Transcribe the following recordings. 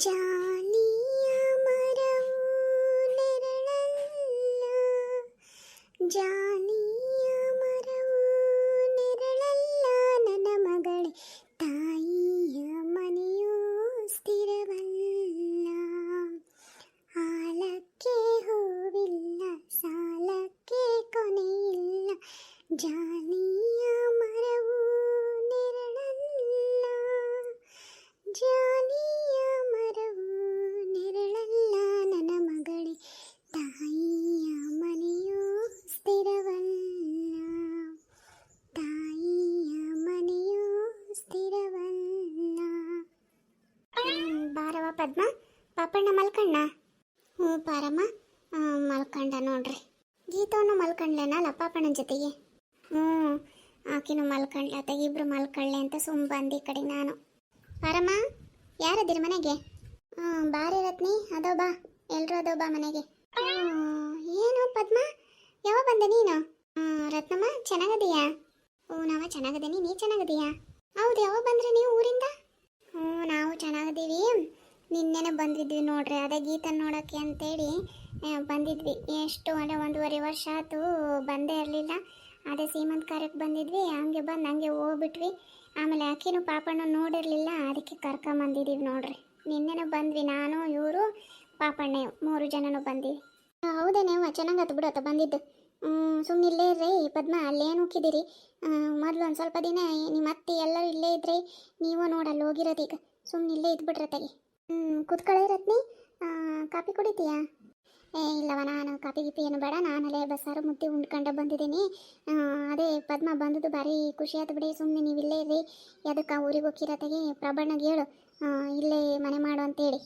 ಜಾಲಿಯ ಮರವು ನೆರಳಲ್ಲ, ಜಾಲಿಯ ಮರವು ನೆರಳಲ್ಲ, ನನ್ನ ಮಗಳೇ ತಾಯಿಯ ಮನೆಯೂ ಸ್ಥಿರವಲ್ಲ. ಆಲಕ್ಕೆ ಹೂವಿಲ್ಲ, ಸಾಲಕ್ಕೆ ಕೊನೆಯಿಲ್ಲ, ಜಾಲಿಯ ಮರವು ನೆರಳಲ್ಲ, ಜಾಲಿಯ ಮರವು ನೆರಳಲ್ಲ, ನನ್ನ ಮಗಳೇ ತಾಯಿಯ ಮನೆಯೂ ಸ್ಥಿರವಲ್ಲ, ತಾಯಿಯ ಮನೆಯೂ ಸ್ಥಿರವಲ್ಲ. ಬಾರವ ಪದ್ಮ, ಪಾಪಣ್ಣ ಮಲ್ಕಣ್ಣ? ಹ್ಞೂ ಪಾರಮ್ಮ, ಮಲ್ಕಂಡ ನೋಡ್ರಿ. ಗೀತವನ್ನು ಮಲ್ಕಂಡ್ಲೇನಲ್ಲ ಪಾಪಣ್ಣನ ಜೊತೆಗೆ? ಹ್ಞೂ, ಆಕಿನೂ ಮಲ್ಕಂಡ್ಲ, ಇಬ್ರು ಮಲ್ಕಳ್ಳೆ ಅಂತ ಸುಮ್ಮ ಬಂದು ಈ ಕಡೆ ನಾನು. ಪಾರಮ್ಮ, ಯಾರದಿರಿ ಮನೆಗೆ? ಬಾರಿ ರತ್ನಿ, ಅದೋ ಬಾ, ಎಲ್ರು ಅದೋ ಬಾ ಮನೆಗೆ. ಏನು ಪದ್ಮ, ಯಾವ ಬಂದೆ ನೀನು? ರತ್ನಮ್ಮ ಚೆನ್ನಾಗದೀಯಾ? ಹ್ಞೂ ನಾವ ಚೆನ್ನಾಗದೀನಿ, ನೀ ಚೆನ್ನಾಗದೀಯಾ? ಹೌದು, ಯಾವಾಗ ಬಂದ್ರಿ ನೀವು ಊರಿಂದ? ಹ್ಞೂ ನಾವು ಚೆನ್ನಾಗದೀವಿ. ನಿನ್ನೆನೆ ಬಂದಿದ್ವಿ ನೋಡ್ರಿ, ಅದೇ ಗೀತನ ನೋಡೋಕ್ಕೆ ಅಂತೇಳಿ ಬಂದಿದ್ವಿ. ಎಷ್ಟು ಅಂದರೆ 1.5 ವರ್ಷ ಆಯ್ತು ಬಂದೇ ಇರಲಿಲ್ಲ. ಅದೇ ಸೀಮಂತ ಕಾರ್ಯಕ್ಕೆ ಬಂದಿದ್ವಿ, ಹಂಗೆ ಬಂದು ಹಂಗೆ ಹೋಗ್ಬಿಟ್ವಿ. ಆಮೇಲೆ ಆಕಿನೂ ಪಾಪಣ್ಣ ನೋಡಿರಲಿಲ್ಲ, ಅದಕ್ಕೆ ಕರ್ಕೊಂಬಂದಿದ್ದೀವಿ ನೋಡ್ರಿ. ನಿನ್ನೆನೇ ಬಂದ್ವಿ, ನಾನು ಇವರು ಪಾಪಣ್ಣ 3 ಜನನೂ ಬಂದೀವಿ. ಹೌದೇ, ನೀವು ಚೆನ್ನಾಗತ್ತು ಬಿಡತ್ತ ಬಂದಿದ್ದು. ಸುಮ್ಮನೆ ಇಲ್ಲೇ ಇರ್ರಿ ಪದ್ಮ, ಅಲ್ಲೇನು ಹೋಗಿದ್ದೀರಿ? ಮೊದಲು ಒಂದು ಸ್ವಲ್ಪ ದಿನ ನಿಮ್ಮ ಅತ್ತೆ ಎಲ್ಲರೂ ಇಲ್ಲೇ ಇದ್ರಿ, ನೀವು ನೋಡಲ್ಲಿ ಹೋಗಿರೋದು. ಈಗ ಸುಮ್ಮನೆ ಇಲ್ಲೇ ಇದ್ಬಿಟ್ರೆ ತೆಗಿ. ಕೂತ್ಕೊಳ್ಳಿ ರತ್ನಿ, ಕಾಫಿ ಕುಡಿತೀಯಾ? ಇಲ್ಲವ, ನಾನು ಕಾಫಿ ಗಿಪಿ ಏನು ಬೇಡ, ನಾನಲ್ಲೇ ಬಸ್ಸಾರು ಮುದ್ದೆ ಉಂಡ್ಕೊಂಡೆ ಬಂದಿದ್ದೀನಿ. ಅದೇ ಪದ್ಮ ಬಂದದ್ದು ಭಾರಿ ಖುಷಿ ಆಯ್ತು ಬಿಡಿ. ಸುಮ್ಮನೆ ನೀವು ಇಲ್ಲೇ ಇರ್ರಿ, ಅದಕ್ಕೆ ಊರಿಗೆ ಹೋಗಿರತ್ತಾಗೆ ಪ್ರಬಣ್ಣಗೆ ಹೇಳು ಇಲ್ಲೇ ಮನೆ ಮಾಡು ಅಂತೇಳಿ.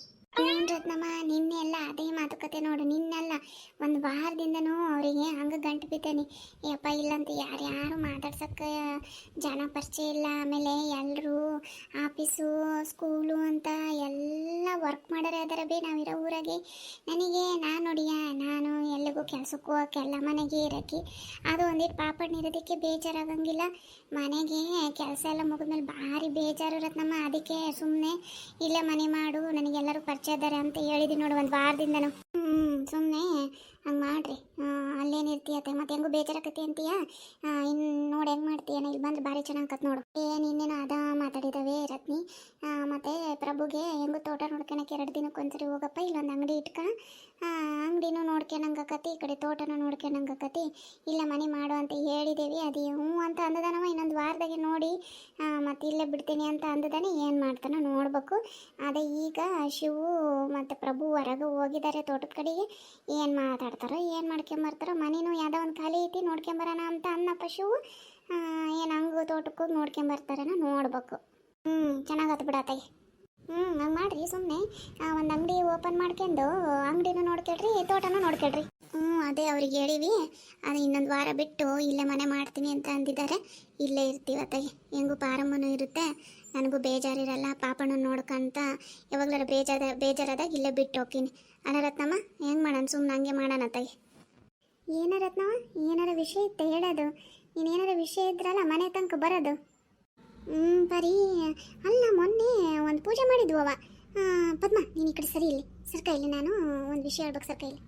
ರತ್ನಮ್ಮ, ನಿನ್ನೆ ಎಲ್ಲ ಅದೇ ಮಾತುಕತೆ ನೋಡು. ನಿನ್ನೆಲ್ಲ 1 ವಾರದಿಂದನೂ ಅವರಿಗೆ ಹಂಗೆ ಗಂಟು ಬಿದ್ದೇನೆ. ಯಪ್ಪ ಇಲ್ಲಂತ ಯಾರ್ಯಾರು ಮಾತಾಡ್ಸೋಕ್ಕೆ ಜನ ಪರಿಚಯ ಇಲ್ಲ. ಆಮೇಲೆ ಎಲ್ಲರೂ ಆಫೀಸು ಸ್ಕೂಲು ಅಂತ ಎಲ್ಲ ವರ್ಕ್ ಮಾಡೋರೆ ಅದರ ಬೇ ನಾವಿರೋ ಊರಾಗೆ. ನನಗೆ ನಾನು ಎಲ್ಲಿಗೂ ಕೆಲ್ಸಕ್ಕೆ ಹೋಗೋಕ್ಕೆಲ್ಲ ಮನೆಗೆ ಇರೋಕ್ಕೆ ಅದು ಒಂದಿಟ್ಟು ಪಾಪಣ್ಣ ಇರೋದಕ್ಕೆ ಬೇಜಾರಾಗಂಗಿಲ್ಲ. ಮನೆಗೆ ಕೆಲಸ ಎಲ್ಲ ಮುಗಿದ್ಮೇಲೆ ಭಾರಿ ಬೇಜಾರು ರತ್ನಮ್ಮ. ಅದಕ್ಕೆ ಸುಮ್ಮನೆ ಇಲ್ಲೇ ಮನೆ ಮಾಡು, ನನಗೆಲ್ಲರೂ ಪರಿಚಯ ಇದ್ದಾರೆ ಅಂತ ಹೇಳಿದ್ದೀನಿ ನೋಡು 1 ವಾರದಿಂದನು. ಸುಮ್ಮನೆ ಹಂಗೆ ಮಾಡ್ರಿ, ಅಲ್ಲೇನಿರ್ತೀಯತ್ತೆ ಮತ್ತೆ ಹೆಂಗೂ ಬೇಜಾರಾಕತಿ ಅಂತೀಯ. ಇನ್ನು ನೋಡಿ ಹೆಂಗೆ ಮಾಡ್ತೀಯನ, ಇಲ್ಲಿ ಬಂದ್ರೆ ಭಾರಿ ಚೆನ್ನಾಗತ್ ನೋಡು. ನಿನ್ನೇನು ಅದ ಮಾತಾಡಿದವೆ ರತ್ನಿ. ಮತ್ತು ಪ್ರಭುಗೆ ಹೆಂಗೂ ತೋಟ ನೋಡ್ಕೊಳಕ್ಕೆ 2 ದಿನಕ್ಕೊಂದ್ಸರಿ ಹೋಗಪ್ಪ, ಇಲ್ಲೊಂದು ಅಂಗಡಿ ಇಟ್ಕ, ಅಂಗಡಿನೂ ನೋಡ್ಕೊಳಂಗಾಕತಿ, ಈ ಕಡೆ ತೋಟನೂ ನೋಡ್ಕೊಳಂಗಾಕತಿ, ಇಲ್ಲ ಮನೆ ಮಾಡು ಅಂತ ಹೇಳಿದ್ದೇವೆ. ಅದು ಹ್ಞೂ ಅಂತ ಅಂದದನವ. ಇನ್ನೊಂದು ವಾರದಾಗೆ ನೋಡಿ ಮತ್ತು ಇಲ್ಲೇ ಬಿಡ್ತೀನಿ ಅಂತ ಅಂದದಾನೆ. ಏನು ಮಾಡ್ತಾನೋ ನೋಡ್ಬೇಕು. ಅದೇ ಈಗ ಶಿವು ಮತ್ತು ಪ್ರಭು ಹೊರಗೆ ಹೋಗಿದ್ದಾರೆ ತೋಟದ ಕಡೆಗೆ. ಏನು ಮಾತಾಡ್ತಾರೋ, ಏನು ಮಾಡ್ಕೊಂಬರ್ತಾರೋ. ಮನೇನೂ ಯಾವುದೋ ಒಂದು ಖಾಲಿ ಐತಿ, ನೋಡ್ಕೊಂಬರೋಣ ಅಂತ ಅನ್ನಪ್ಪ ಶಿವು. ಏನು ಹಂಗೆ ತೋಟಕ್ಕೆ ಹೋಗಿ ನೋಡ್ಕೊಂಬರ್ತಾರೇನೋ ನೋಡ್ಬೇಕು. ಚೆನ್ನಾಗತ್ತು ಬಿಡತ್ತಾಗೆ. ಹಂಗೆ ಮಾಡಿರಿ. ಸುಮ್ಮನೆ ಒಂದು ಅಂಗಡಿ ಓಪನ್ ಮಾಡ್ಕೊಂಡು ಅಂಗಡಿನೂ ನೋಡ್ಕೊಳ್ರಿ, ತೋಟನೂ ನೋಡ್ಕೊಳ್ರಿ. ಅದೇ ಅವ್ರಿಗೆ ಹೇಳಿವಿ. ಅದು ಇನ್ನೊಂದು ವಾರ ಬಿಟ್ಟು ಇಲ್ಲೇ ಮನೆ ಮಾಡ್ತೀನಿ ಅಂತ ಅಂದಿದ್ದಾರೆ. ಇಲ್ಲೇ ಇರ್ತೀವಿ ಅತ್ತಾಗೆ. ಹೆಂಗೂ ಪಾರಮ್ಮನೂ ಇರುತ್ತೆ, ನನಗೂ ಬೇಜಾರಿರಲ್ಲ. ಪಾಪಣ್ಣನ ನೋಡ್ಕೊಂತ ಯಾವಾಗಲಾರ ಬೇಜಾರಾದಾಗ ಇಲ್ಲೇ ಬಿಟ್ಟು ಹೋಗ್ತೀನಿ. ಅಲ್ಲ ರತ್ನಮ್ಮ, ಹೆಂಗೆ ಮಾಡೋಣ? ಸುಮ್ಮನೆ ಹಂಗೆ ಮಾಡೋಣ ಅತ್ತಾಗೆ. ಏನ ರತ್ನಮ್ಮ, ಏನಾರ ವಿಷಯ ಇತ್ತೆ ಹೇಳೋದು? ನೀನೇನಾರ ವಿಷಯ ಇದ್ರಲ್ಲ ಮನೆ ತನಕ ಬರೋದು. ಬರೀ ಅಲ್ಲ, ಮೊನ್ನೆ ಒಂದು ಪೂಜೆ ಮಾಡಿದ್ವವ. ಪದ್ಮ, ನೀನು ಈ ಕಡೆ ಸರಿ ಇಲ್ಲಿ ಸರ್ಕ ಇಲ್ಲಿ, ನಾನು ಒಂದು ವಿಷಯ ಹೇಳ್ಬೇಕು. ಸರ್ಕ ಇಲ್ಲಿ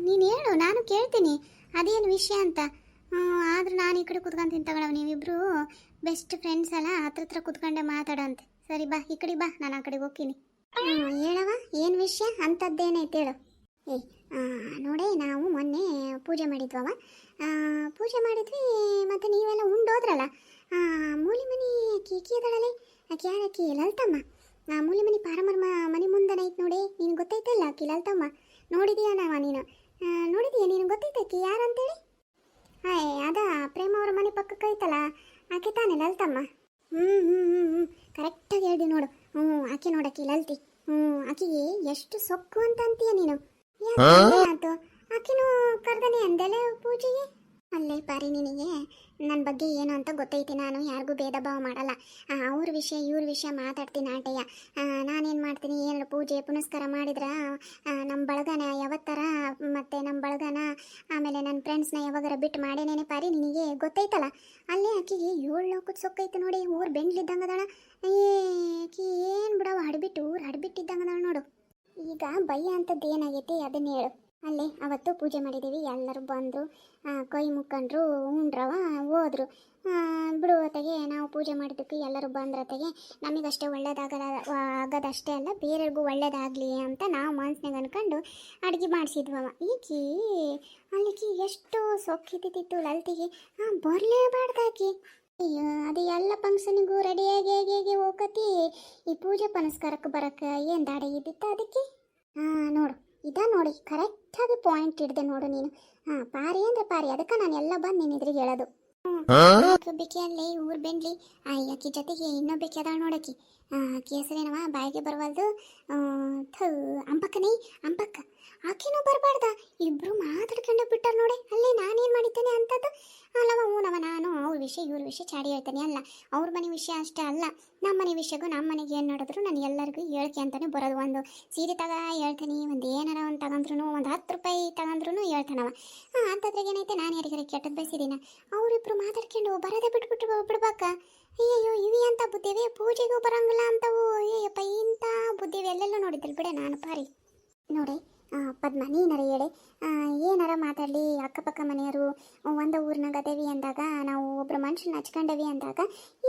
ನೀನು ಹೇಳು, ನಾನು ಕೇಳ್ತೀನಿ ಅದೇನು ವಿಷಯ ಅಂತ. ಆದ್ರೂ ನಾನು ಈ ಕಡೆ ಕುತ್ಕೊಂತೀನಿ ತಗೊಳವ. ನೀವಿಬ್ರು ಬೆಸ್ಟ್ ಫ್ರೆಂಡ್ಸ್ ಅಲ್ಲ, ಹತ್ರ ಕುತ್ಕೊಂಡೆ ಮಾತಾಡೋಂತೆ. ಸರಿ ಬಾ, ಈ ಕಡೆ ಬಾ, ನಾನು ಆ ಕಡೆಗೆ ಹೋಗ್ತೀನಿ. ಹೇಳವ, ಏನು ವಿಷಯ ಅಂತದ್ದೇನೈತೆ ಹೇಳು. ನೋಡೇ, ನಾವು ಮೊನ್ನೆ ಪೂಜೆ ಮಾಡಿದ್ವವ. ಪೂಜೆ ಮಾಡಿದ್ವಿ, ಮತ್ತು ನೀವೆಲ್ಲ ಉಂಡೋದ್ರಲ್ಲ. ಮೂಲಿ ಮನೆ ಕೀಕಿ ಅದಳಲೆ, ಆಕೆ ಯಾರಕ್ಕಿ ಲಲಿತಮ್ಮ. ಮೂಲಿ ಮನೆ ಪಾರಮ್ಮರ ಮನೆ ಮುಂದನೆ ಐತೆ ನೋಡಿ. ನೀನು ಗೊತ್ತೈತಲ್ಲ ಆಕಿ ಲಲಿತಮ್ಮ, ನೋಡಿದೀಯ ನಾವ? ನೀನು ನೋಡಿದೀಯ? ನೀನು ಗೊತ್ತೈತಕ್ಕಿ ಯಾರು ಅಂತೇಳಿ? ಅದ ಪ್ರೇಮ ಅವ್ರ ಮನೆ ಪಕ್ಕಕ್ಕೆ ಐತಲ್ಲ, ಆಕೆ ತಾನೆ ಲಲಿತಮ್ಮ. ಕರೆಕ್ಟಾಗಿ ಹೇಳ್ದಿ ನೋಡು. ಆಕೆ ನೋಡಕ್ಕಿ ಲಲಿತಿ. ಆಕೆಗೆ ಎಷ್ಟು ಸೊಕ್ಕು ಅಂತ ಅಂತೀಯ ನೀನು. ಆತು ಆಕಿನೂ ಕರ್ದನೆ ಅಂದೆಲ್ಲ ಪೂಜೆಗೆ. ಅಲ್ಲೇ ಪಾರಿ ನಿನಗೆ ನನ್ನ ಬಗ್ಗೆ ಏನು ಅಂತ ಗೊತ್ತೈತಿ. ನಾನು ಯಾರಿಗೂ ಭೇದ ಭಾವ ಮಾಡಲ್ಲ. ಅವ್ರ ವಿಷಯ ಇವ್ರ ವಿಷಯ ಮಾತಾಡ್ತೀನಿ ಆಟಯ್ಯ. ನಾನೇನು ಮಾಡ್ತೀನಿ, ಏನಾರು ಪೂಜೆ ಪುನಸ್ಕಾರ ಮಾಡಿದ್ರೆ ನಮ್ಮ ಬಳಗನ ಯಾವತ್ತರ ಮತ್ತು ನಮ್ಮ ಬಳಗನ ಆಮೇಲೆ ನನ್ನ ಫ್ರೆಂಡ್ಸ್ನ ಯಾವಾಗಾರ ಬಿಟ್ಟು ಮಾಡೇನೇನೆ ಪಾರಿ ನಿನಗೆ ಗೊತ್ತೈತಲ್ಲ. ಅಲ್ಲೇ ಆಕಿಗೆ 7 ಲೋಕದ ಸೊಕ್ಕೈತೆ ನೋಡಿ, ಊರು ಬೆಂಡ್ಲಿದ್ದಂಗೆ ಅದಾಳ. ಆಕಿ ಏನು ಬಿಡವ, ಹಡ್ಬಿಟ್ಟು ಊರು ಹಡ್ಬಿಟ್ಟಿದ್ದಂಗೆ ಅದಾಳ ನೋಡು. ಈಗ ಭಯ ಅಂಥದ್ದು ಏನಾಗೈತಿ ಅದನ್ನ ಹೇಳು. ಅಲ್ಲೇ ಅವತ್ತು ಪೂಜೆ ಮಾಡಿದ್ದೀವಿ, ಎಲ್ಲರೂ ಬಂದರು, ಕೈ ಮುಕ್ಕಂಡ್ರು, ಉಂಡ್ರವ ಹೋದ್ರು. ಬಿಡುವತೆಗೆ ನಾವು ಪೂಜೆ ಮಾಡಿದ್ದಕ್ಕೆ ಎಲ್ಲರೂ ಬಂದ್ರತೆಗೆ ನಮಗಷ್ಟೇ ಆಗೋದಷ್ಟೇ ಅಲ್ಲ, ಬೇರೆಯವ್ರಿಗೂ ಒಳ್ಳೇದಾಗಲಿ ಅಂತ ನಾವು ಮನ್ಸಿನಾಗ ಅನ್ಕೊಂಡು ಅಡುಗೆ ಮಾಡಿಸಿದ್ವವ. ಈಕಿ ಅಲ್ಲಿಕಿ ಎಷ್ಟು ಸೊಕ್ಕಿದ್ದಿತ್ತು ಲಲ್ತಿಗೆ, ಬರಲೇಬಾರ್ದಾಕಿ. ಅಯ್ಯೋ, ಅದು ಎಲ್ಲ ಫಂಕ್ಷನಿಗೂ ರೆಡಿಯಾಗಿ ಹೇಗೆ ಹೋಗತಿ, ಈ ಪೂಜೆ ಪುನಸ್ಕಾರಕ್ಕೆ ಬರೋಕ್ಕೆ ಏನು ದಾಡಿ ಇದ್ದಿತ್ತು ಅದಕ್ಕೆ. ನೋಡು, ನೋಡಿ ಕರೆಕ್ಟಾಗಿ ಪಾಯಿಂಟ್ ಹಿಡ್ದೆ ನೋಡು ನೀನು. ಪಾರಿ ಅಂದ್ರೆ ಪಾರಿ, ಅದಕ್ಕೆ ನಾನು ಎಲ್ಲ ಬಂದು ನಿನ್ನ ಎದುರಿಗೆ ಹೇಳೋದು. ಬೇಕಿ ಅಲ್ಲಿ ಊರು ಬೆಂಡ್ಲಿ ಆಕಿ ಜೊತೆಗೆ ಇನ್ನೊಬ್ಬಾಕಿ ಅದಾಳ ನೋಡಕಿ. ಆಕಿ ಹೆಸರೇನವ ಬಾಯಿಗೆ ಬರವಲ್ದು. ಅಂಬಕ್ಕ ಆಕಿನೂ ಬರಬಾರ್ದ, ಇಬ್ರು ಮಾತಾಡ್ಕೊಂಡು ಬಿಟ್ಟಾರ ನೋಡಿ. ಅಲ್ಲಿ ನಾನೇನು ಮಾಡಿದ್ದೇನೆ ಅಂತದ್ದು ಅಲ್ಲವ. ನಾನು ಅವ್ರ ವಿಷಯ ಇವ್ರ ವಿಷಯ ಚಾಡಿ ಹೇಳ್ತೇನೆ. ಅಲ್ಲ, ಅವ್ರ ಮನೆ ವಿಷಯ ಅಷ್ಟೇ ಅಲ್ಲ, ನಮ್ಮ ಮನೆ ವಿಷಯಗೂ ನಮ್ಮ ಮನೆಗೆ ಏನು ನೋಡಿದ್ರು ನಾನು ಎಲ್ಲರಿಗೂ ಹೇಳ್ಕೆ ಅಂತಲೇ ಬರೋದು. ಒಂದು ಸೀರೆ ಹೇಳ್ತೀನಿ, ಒಂದು ಏನಾರ ಒಂದು ತಗೊಂಡ್ರು, ಒಂದು 10 ರೂಪಾಯಿ ತಗೊಂಡ್ರು ಹೇಳ್ತಾನವ. ಅಂಥದ್ರಾಗ ಏನೈತೆ, ನಾನು ಯಾರಿಗಾರ ಕೆಟ್ಟದ್ದು ಬಯಸಿದ್ದೀನ, ಅವರಿಬ್ರು ಮಾತಾಡ್ಕೊಂಡು ಬರೋದೇ ಬಿಡ್ಬೇಕ. ಅಯ್ಯಯ್ಯೋ, ಇವಿ ಅಂತ ಬುದ್ಧಿವೆ, ಪೂಜೆಗೂ ಬರೋಂಗಿಲ್ಲ ಅಂತವು. ಅಯ್ಯಪ್ಪ, ಇಂಥ ಬುದ್ಧಿವೆ ಎಲ್ಲೆಲ್ಲೂ ನೋಡಿದ್ದಿಲ್ಲ ಬಿಡೆ ನಾನು ಪಾರಿ. ನೋಡಿ ಪದ್ಮ, ನೀನಾರ ಹೇಳಿ, ಏನಾರ ಮಾತಾಡಲಿ, ಅಕ್ಕಪಕ್ಕ ಮನೆಯವರು ಒಂದು ಊರಿನಾಗ ಅದೇವಿ ಅಂದಾಗ, ನಾವು ಒಬ್ಬರು ಮನುಷ್ಯನ ಹಚ್ಕೊಂಡೇವಿ ಅಂದಾಗ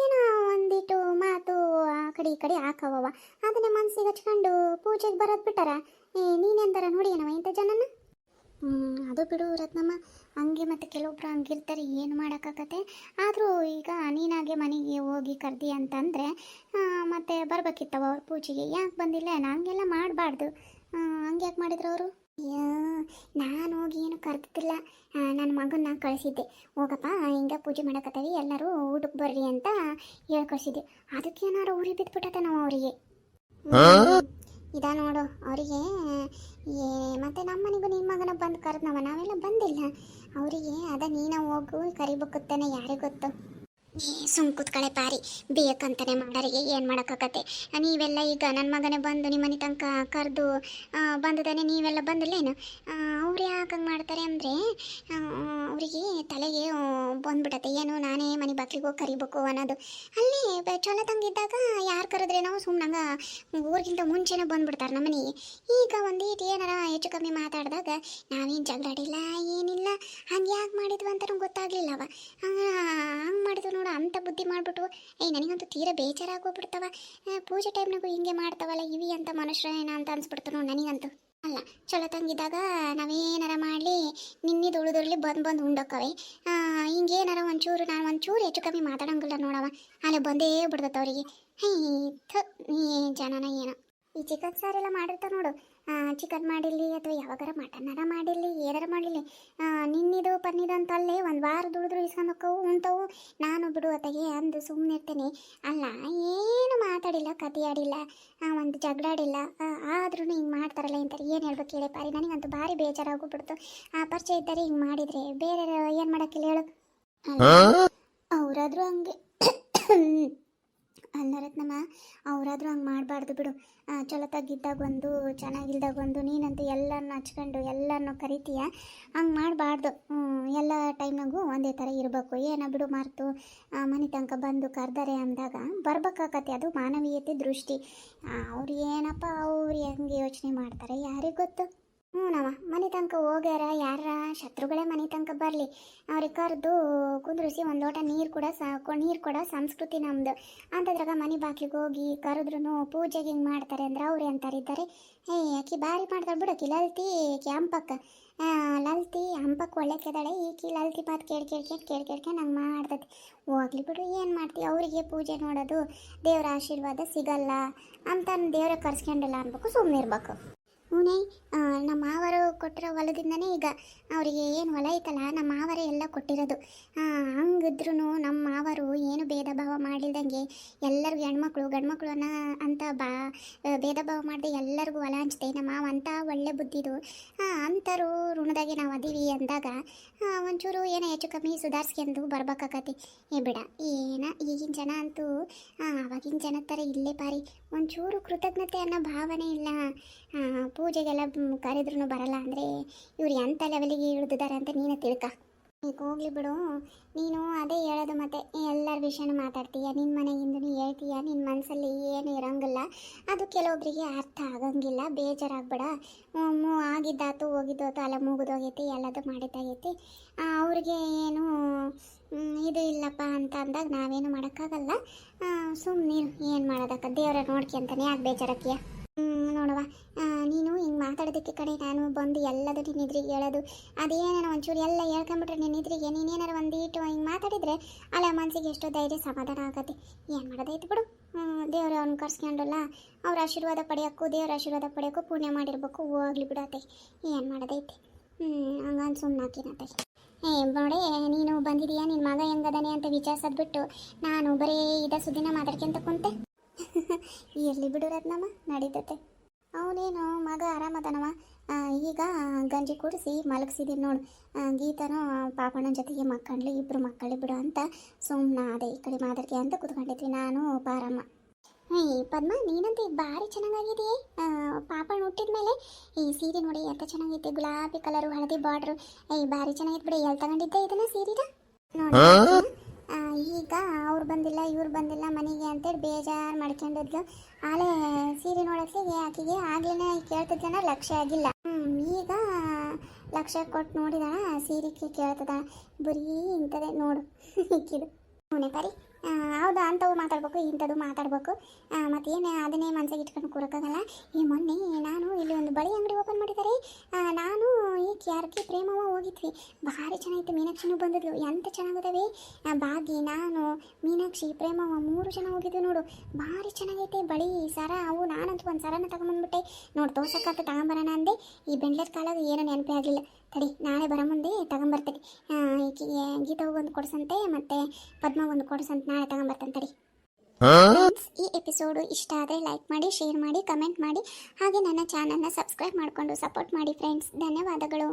ಏನೋ ಒಂದಿಟ್ಟು ಮಾತು ಆ ಕಡೆ ಈ ಕಡೆ ಹಾಕವವ. ಅದನ್ನೇ ಮನಸ್ಸಿಗೆ ಹಚ್ಕೊಂಡು ಪೂಜೆಗೆ ಬರೋದು ಬಿಟ್ಟಾರ. ನೀನೆಂದಾರ ನೋಡಿ ಏನವ ಇಂಥ ಜನನ. ಅದು ಬಿಡು ರತ್ನಮ್ಮ, ಹಂಗೆ ಮತ್ತು ಕೆಲವೊಬ್ರು ಹಂಗಿರ್ತಾರೆ, ಏನು ಮಾಡೋಕ್ಕಾಗತ್ತೆ. ಆದರೂ ಈಗ ನೀನಾಗೆ ಮನೆಗೆ ಹೋಗಿ ಕರ್ದಿ ಅಂತಂದರೆ ಮತ್ತೆ ಬರ್ಬೇಕಿತ್ತವ ಅವ್ರ ಪೂಜೆಗೆ. ಯಾಕೆ ಬಂದಿಲ್ಲ, ಹಂಗೆಲ್ಲ ಮಾಡಬಾರ್ದು. ಹಂಗೆ ಯಾಕೆ ಮಾಡಿದ್ರು ಅವರು? ಅಯ್ಯೋ, ನಾನು ಹೋಗಿ ಏನು ಕರೆದಿದ್ದಿಲ್ಲ, ನನ್ನ ಮಗನ್ನ ಕಳಿಸಿದ್ದೆ. ಹೋಗಪ್ಪ, ಹಿಂಗೆ ಪೂಜೆ ಮಾಡಕತ್ತೀವಿ, ಎಲ್ಲರೂ ಊಟಕ್ಕೆ ಬರ್ರಿ ಅಂತ ಹೇಳಿ ಕಳಿಸಿದ್ದೆ. ಅದಕ್ಕೇನಾರು ಉರಿ ಬಿದ್ದುಬಿಟ್ಟತೆ ನಾವು ಅವರಿಗೆ. ನೋಡು ಅವರಿಗೆ. ಮತ್ತು ನಮ್ಮ ಮನೆಗೂ ನಿಮ್ಮ ಮಗನ ಬಂದು ಕರೆದ್ನವ, ನಾವೆಲ್ಲ ಬಂದಿಲ್ಲ ಅವರಿಗೆ. ನೀನು ಹೋಗು ಕರಿಬೇಕತ್ತೇನೆ, ಯಾರಿಗೆ ಗೊತ್ತು. ಸುಮ್ ಕೂತ್ಕಳೆ ಪಾರಿ, ಬೇಕಂತಾನೆ ಮಾಡೋರಿಗೆ ಏನು ಮಾಡೋಕ್ಕಾಗತ್ತೆ. ನೀವೆಲ್ಲ ಈಗ ನನ್ನ ಮಗನೇ ಬಂದು ನಿಮ್ಮ ಮನೆ ತನಕ ಕರೆದು ಬಂದದಾನೆ, ನೀವೆಲ್ಲ ಬಂದಿಲ್ಲೇನು? ಅವ್ರು ಯಾಕೆ ಹಂಗೆ ಮಾಡ್ತಾರೆ ಅಂದರೆ, ಅವರಿಗೆ ತಲೆಗೆ ಬಂದ್ಬಿಟ್ಟತೆ, ಏನು ನಾನೇ ಮನೆ ಬಾಗಿಲಿಗೆ ಹೋಗಿ ಕರಿಬೇಕು ಅನ್ನೋದು. ಅಲ್ಲಿ ಚಲೋ ತಂಗಿದ್ದಾಗ ಯಾರು ಕರೆದ್ರೆ ನಾವು ಸುಮ್ಮನಂಗೆ ಊರಿಗಿಂತ ಮುಂಚೆನೇ ಬಂದ್ಬಿಡ್ತಾರೆ ನಮ್ಮ ಮನೆಗೆ. ಈಗ ಒಂದೀಟು ಏನಾರ ಹೆಚ್ಚು ಕಮ್ಮಿ ಮಾತಾಡಿದಾಗ ನಾವೇನು ಜಗಳಾಡಿಲ್ಲ, ಏನಿಲ್ಲ, ಹಂಗೆ ಯಾಕೆ ಮಾಡಿದ್ವಿ ಅಂತಲೂ ಗೊತ್ತಾಗಲಿಲ್ಲವ. ಹಂಗೆ ಮಾಡಿದ್ವು ನೋಡು, ಅಂಥ ಬುದ್ಧಿ ಮಾಡಿಬಿಟ್ಟು. ನನಗಂತೂ ತೀರಾ ಬೇಜಾರಾಗೋಗ್ಬಿಡ್ತವ. ಪೂಜೆ ಟೈಮ್ನಾಗೂ ಹಿಂಗೆ ಮಾಡ್ತಾವಲ್ಲ ಇವಿ ಅಂತ ಮನುಷ್ಯ ಏನ ಅಂತ ಅನ್ಸ್ಬಿಡ್ತು ನೋಡಿ ನನಗಂತೂ. ಅಲ್ಲ, ಚಲೋ ತಂಗಿದ್ದಾಗ ನಾವೇನಾರ ಮಾಡಲಿ ನಿನ್ನಿದು ಉಳಿದೋರ್ಲಿ ಬಂದು ಉಂಡೋಕ್ಕವೆ. ಹಿಂಗೇನಾರ ನಾನು ಒಂಚೂರು ಹೆಚ್ಚು ಕಮ್ಮಿ ಮಾತಾಡೋಂಗಿಲ್ಲ ನೋಡವ, ಅಲ್ಲೇ ಬಂದೇ ಬಿಡ್ತೈತೆ ಅವರಿಗೆ. ಜನನ ಏನೋ ಈ ಚಿಕನ್ ಸಾರೆಲ್ಲ ಮಾಡಿರ್ತಾವೆ ನೋಡು. ಚಿಕನ್ ಮಾಡಿರಲಿ ಅಥವಾ ಯಾವಾಗಾರ ಮಟನ್ನಾರ ಮಾಡಿರಲಿ, ಏನಾರ ಮಾಡಿರಲಿ, ನಿನ್ನಿದು ಪನ್ನಿದು ಅಂತಲ್ಲೇ ಒಂದು ವಾರ ದುಡಿದ್ರು ಇಸ್ಕೊಂಡೋಕ್ಕವು ಉಣ್ತವು. ನಾನು ಬಿಡು ಅತ್ತಗೆ ಅಂದು ಸುಮ್ಮನೆ ಇರ್ತೇನೆ. ಅಲ್ಲ, ಏನು ಮಾತಾಡಿಲ್ಲ, ಕತೆ ಆಡಿಲ್ಲ, ಒಂದು ಜಗಳಾಡಿಲ್ಲ, ಆದ್ರೂ ಹಿಂಗೆ ಮಾಡ್ತಾರಲ್ಲ ಅಂತಾರೆ. ಏನು ಹೇಳ್ಬೇಕು ಹೇಳಿ ಪಾರಿ, ನನಗಂತೂ ಭಾರಿ ಬೇಜಾರಾಗೋಗ್ಬಿಡ್ತು. ಪರಿಚಯ ಇದ್ದಾರೆ ಹಿಂಗೆ ಮಾಡಿದರೆ, ಬೇರೆ ಏನು ಮಾಡೋಕ್ಕಿಲ್ಲ ಹೇಳು. ಅವರಾದರೂ ಹಂಗೆ ಅಲ್ಲ ರತ್ನಮ್ಮ, ಅವರಾದರೂ ಹಂಗೆ ಮಾಡಬಾರ್ದು ಬಿಡು. ಚಲೋ ತಗ್ಗಿದ್ದಾಗ ಒಂದು, ಚೆನ್ನಾಗಿಲ್ದಾಗ ಒಂದು, ನೀನಂತೂ ಎಲ್ಲರನ್ನ ಹಚ್ಕೊಂಡು ಎಲ್ಲರನ್ನೂ ಕರಿತೀಯ, ಹಂಗೆ ಮಾಡಬಾರ್ದು. ಎಲ್ಲ ಟೈಮ್ನಾಗೂ ಒಂದೇ ಥರ ಇರಬೇಕು. ಏನೋ ಬಿಡು ಮಾರ್ತು ಮನೆ ತನಕ ಬಂದು ಕರೆದಾರೆ ಅಂದಾಗ ಬರ್ಬೇಕಾಗತ್ತೆ, ಅದು ಮಾನವೀಯತೆ ದೃಷ್ಟಿ. ಅವ್ರು ಏನಪ್ಪ, ಅವ್ರು ಹೆಂಗೆ ಯೋಚನೆ ಮಾಡ್ತಾರೆ ಯಾರಿಗೆ ಗೊತ್ತು. ನಾವು ಮನೆ ತನಕ ಹೋಗ್ಯಾರ, ಯಾರ ಶತ್ರುಗಳೇ ಮನೆ ತನಕ ಬರಲಿ, ಅವ್ರಿಗೆ ಕರೆದು ಕುಂದ್ರಿಸಿ ಒಂದು ಲೋಟ ನೀರು ಕೊಡೋ ಸಂಸ್ಕೃತಿ ನಮ್ಮದು. ಅಂಥದ್ರಾಗ ಮನೆ ಬಾಗಿಲಿಗೆ ಹೋಗಿ ಕರೆದ್ರೂ ಪೂಜೆಗೆ ಹಿಂಗೆ ಮಾಡ್ತಾರೆ ಅಂದ್ರೆ ಅವ್ರು ಎಂತಾರಿದ್ದಾರೆ. ಆಕಿ ಭಾರಿ ಮಾಡ್ತಾಳೆ ಬಿಡೋಕಿ ಲಲ್ತಿ, ಆಕಿ ಲಲ್ತಿ ಹಂಪಕ್ಕೆ ಒಳ್ಳೆ ಕೆದಾಳೆ. ಈಕಿ ಲಲ್ತಿ ಮಾತು ಕೇಳ್ಕೊಂಡು ನಂಗೆ ಮಾಡ್ತೈತಿ. ಹೋಗ್ಲಿ ಬಿಡು, ಏನು ಮಾಡ್ತೀವಿ, ಅವರಿಗೆ ಪೂಜೆ ನೋಡೋದು ದೇವರ ಆಶೀರ್ವಾದ ಸಿಗಲ್ಲ ಅಂತ ದೇವ್ರ ಕರ್ಸ್ಕೊಂಡಿಲ್ಲ ಅನ್ಬೇಕು, ಸುಮ್ಮನೆ ಇರ್ಬೇಕು. ಹೂನೇ ನಮ್ಮ ಮಾವರು ಕೊಟ್ಟಿರೋ ಹೊಲದಿಂದನೇ ಈಗ ಅವರಿಗೆ ಏನು ಹೊಲ ಐತಲ್ಲ ನಮ್ಮ ಮಾವರೇ ಎಲ್ಲ ಕೊಟ್ಟಿರೋದು. ಹಂಗಿದ್ರೂ ನಮ್ಮ ಮಾವರು ಏನು ಭೇದ ಭಾವ ಮಾಡಿಲ್ದಂಗೆ ಎಲ್ಲರಿಗೂ ಹೆಣ್ಮಕ್ಳು ಗಂಡ್ಮಕ್ಳು ಅಂತ ಭೇದ ಭಾವ ಮಾಡದೆ ಎಲ್ಲರಿಗೂ ಹೊಲ ಹಂಚ್ತೆ ನಮ್ಮ ಮಾವ ಅಂತ ಒಳ್ಳೆ ಬುದ್ಧಿದು. ಅಂಥರು ಋಣದಾಗೆ ನಾವು ಅದೀವಿ ಅಂದಾಗ ಒಂಚೂರು ಏನೋ ಹೆಚ್ಚು ಕಮ್ಮಿ ಸುಧಾರಿಸ್ಕೊಂಡು ಬರ್ಬೇಕಾಕತಿ. ಬಿಡ ಏನ ಈಗಿನ ಜನ ಅಂತೂ ಆವಾಗಿನ ಜನದ ಥರ ಇಲ್ಲೇ ಪಾರಿ ಒಂಚೂರು ಕೃತಜ್ಞತೆ ಅನ್ನೋ ಭಾವನೆ ಇಲ್ಲ. ಪೂಜೆಗೆಲ್ಲ ಕರೆದ್ರೂ ಬರಲ್ಲ ಅಂದರೆ ಇವ್ರು ಎಂಥ ಲೆವೆಲಿಗೆ ಇಳಿದಿದ್ದಾರೆ ಅಂತ ನೀನು ತಿಳ್ಕ. ಈಗ ಹೋಗ್ಲಿ ಬಿಡು, ನೀನು ಅದೇ ಹೇಳೋದು ಮತ್ತೆ ಎಲ್ಲರ ವಿಷಯನೂ ಮಾತಾಡ್ತೀಯ, ನಿನ್ನ ಮನೆಯಿಂದನೂ ಹೇಳ್ತೀಯ, ನಿನ್ನ ಮನಸ್ಸಲ್ಲಿ ಏನು ಇರೋಂಗಿಲ್ಲ. ಅದು ಕೆಲವೊಬ್ಬರಿಗೆ ಅರ್ಥ ಆಗಂಗಿಲ್ಲ, ಬೇಜಾರಾಗ್ಬೇಡ. ಆಗಿದ್ದಾತು ಹೋಗಿದ್ದಾತು ಅಲ್ಲ ಮುಗಿದೋಗೈತಿ, ಎಲ್ಲದು ಮಾಡಿದ್ದಾಗೈತಿ. ಅವ್ರಿಗೆ ಏನು ಇದು ಇಲ್ಲಪ್ಪ ಅಂತ ಅಂದಾಗ ನಾವೇನು ಮಾಡೋಕ್ಕಾಗಲ್ಲ. ಸುಮ್ಮನೆ ಏನು ಮಾಡೋದಕ್ಕ, ದೇವರ ನೋಡ್ಕೊಂತಾನೆ ಯಾಕೆ ಬೇಜಾರಕ್ಕಿಯ. ನೋಡವ, ನೀನು ಹಿಂಗೆ ಮಾತಾಡೋದಕ್ಕೆ ಕಡೆ ನಾನು ಬಂದು ಎಲ್ಲದು ನಿನ್ನ ಎದುರಿಗೆ ಹೇಳೋದು ಅದೇನೇನೋ ಒಂಚೂರು ಎಲ್ಲ ಹೇಳ್ಕೊಂಬಿಟ್ರೆ ನಿನ್ನ ಎದುರಿಗೆ ನೀನೇನಾರು ಒಂದೀಟು ಹಿಂಗೆ ಮಾತಾಡಿದರೆ ಅಲ್ಲ ಮನಸ್ಸಿಗೆ ಎಷ್ಟೋ ಧೈರ್ಯ ಸಮಾಧಾನ ಆಗತ್ತೆ. ಏನು ಮಾಡೋದೈತೆ ಬಿಡು, ದೇವ್ರು ಅವ್ನು ಕರ್ಸ್ಕೊಂಡಲ್ಲ, ಅವ್ರ ಆಶೀರ್ವಾದ ಪಡೆಯೋಕ್ಕೂ ದೇವ್ರ ಆಶೀರ್ವಾದ ಪಡೆಯೋಕ್ಕೂ ಪುಣ್ಯ ಮಾಡಿರ್ಬೇಕು. ಹೋಗ್ಲಿ ಬಿಡತ್ತೆ, ಏನು ಮಾಡೋದೈತೆ. ಹಂಗಂದು ಸುಮ್ಮನೆ ಹಾಕಿನತ್ತೆ. ನೋಡಿ, ನೀನು ಬಂದಿದೀಯಾ ನಿನ್ನ ಮಗ ಹೆಂಗದಾನೆ ಅಂತ ವಿಚಾರಿಸೋದು ಬಿಟ್ಟು ನಾನು ಬರೀ ಸುದ್ದಿನ ಮಾತಾಡ್ಕೊಂತ ಕುಂತೆ. ಇರಲಿ ಬಿಡು ರತ್ನಮ್ಮ, ನಡೀತತೆ. ಅವನೇನು ಮಗ ಆರಾಮದನವ. ಈಗ ಗಂಜಿ ಕೂಡಿಸಿ ಮಲಗಿಸಿದೀನಿ ನೋಡು. ಗೀತನೂ ಪಾಪಣ್ಣನ ಜೊತೆಗೆ ಮಕ್ಕಂಡ್ಲಿ, ಇಬ್ಬರು ಮಕ್ಕಳು ಬಿಡು ಅಂತ ಸುಮ್ಮನೆ ಅದೇ ಈ ಕಡೆ ಮಾತಾಡ್ಕೆ ಅಂತ ಕೂತ್ಕೊಂಡಿದ್ವಿ ನಾನು ಪಾರಮ್ಮ. ಪದ್ಮ, ನೀನಂತೂ ಭಾರಿ ಚೆನ್ನಾಗಿದೆಯೇ. ಪಾಪಣ್ಣ ಹುಟ್ಟಿದ ಮೇಲೆ ಈ ಸೀರೆ ನೋಡಿ ఎంత ಚೆನ್ನಾಗೈತೆ, ಗುಲಾಬಿ ಕಲರು ಹಳದಿ ಬಾರ್ಡ್ರು. ಭಾರಿ ಚೆನ್ನಾಗಿತ್ತು ಬಿಡಿ. ಎಲ್ಲಿ ತಗೊಂಡಿದ್ದೆ ಇದನ್ನ ಸೀರೆನ ನೋಡಿ. ಈಗ ಅವ್ರು ಬಂದಿಲ್ಲ ಇವ್ರು ಬಂದಿಲ್ಲ ಮನೆಗೆ ಅಂತೇಳಿ ಬೇಜಾರು ಮಾಡ್ಕೊಂಡಿದ್ಲು. ಆಲೇ ಸೀರೆ ನೋಡಕ್ಕೆ ಆಕೆಗೆ ಆಗ್ಲೇ ಕೇಳ್ತಿದ್ದಾನ, ಲಕ್ಷ್ಯ ಆಗಿಲ್ಲ. ಈಗ ಲಕ್ಷ್ಯ ಕೊಟ್ಟು ನೋಡಿದಾಳ, ಸೀರೆಗೆ ಕೇಳ್ತದ ಬರೀ ಇಂಥದೇ ನೋಡು ಇಕ್ಕಿದು. ಅವನೇ ಬರೀ ಹೌದಾ ಅಂಥವು ಮಾತಾಡ್ಬೇಕು, ಇಂಥದ್ದು ಮಾತಾಡ್ಬೇಕು. ಮತ್ತೇನು ಅದನ್ನೇ ಮನಸ್ಸಿಗೆ ಇಟ್ಕೊಂಡು ಕೂರಕ್ಕಾಗಲ್ಲ. ಈ ಮೊನ್ನೆ ನಾನು ಇಲ್ಲಿ ಒಂದು ಬಳಿ ಅಂಗಡಿ ಓಪನ್ ಮಾಡಿದ್ದಾರೆ. ನಾನು ಈ ಕ್ಯಾರ್ಕಿ ಪ್ರೇಮವ ಹೋಗಿದ್ವಿ, ಭಾರಿ ಚೆನ್ನಾಗಿತ್ತು. ಮೀನಾಕ್ಷಿನೂ ಬಂದಿದ್ಲು, ಎಂತ ಚೆನ್ನಾಗಿದ್ದಾವೆ. ಭಾಗಿ, ನಾನು, ಮೀನಾಕ್ಷಿ, ಪ್ರೇಮವ 3 ಜನ ಹೋಗಿದ್ವಿ ನೋಡು. ಭಾರಿ ಚೆನ್ನಾಗೈತೆ ಬಳಿ ಸರ ಅವು. ನಾನಂತೂ ಒಂದು ಸರನ ತಗೊಂಬಂದ್ಬಿಟ್ಟೆ ನೋಡಿ, ತೋರ್ಸಕ್ಕಂತ ತಗೊಂಬರೋಣ ಅಂದೆ. ಈ ಬೆಂಡ್ಲರ್ ಕಾಲಾಗ ಏನೂ ನೆನಪೇ ಆಗಲಿಲ್ಲ. ತಡಿ, ನಾಳೆ ಬರೋ ಮುಂದೆ ತಗೊಂಬರ್ತೇನೆ. ಈಕೆಗೆ ಗೀತಾವು ಒಂದು ಕೊಡ್ಸಂತೆ, ಮತ್ತು ಪದ್ಮ ಒಂದು ಕೊಡ್ಸಂತೆ, ನಾಳೆ ತಗೊಂಬರ್ತೇನೆ ತಡಿ. ಫ್ರೆಂಡ್ಸ್, ಈ ಎಪಿಸೋಡು ಇಷ್ಟ ಆದರೆ ಲೈಕ್ ಮಾಡಿ, ಶೇರ್ ಮಾಡಿ, ಕಮೆಂಟ್ ಮಾಡಿ, ಹಾಗೆ ನನ್ನ ಚಾನಲ್ನ ಸಬ್ಸ್ಕ್ರೈಬ್ ಮಾಡಿಕೊಂಡು ಸಪೋರ್ಟ್ ಮಾಡಿ ಫ್ರೆಂಡ್ಸ್. ಧನ್ಯವಾದಗಳು.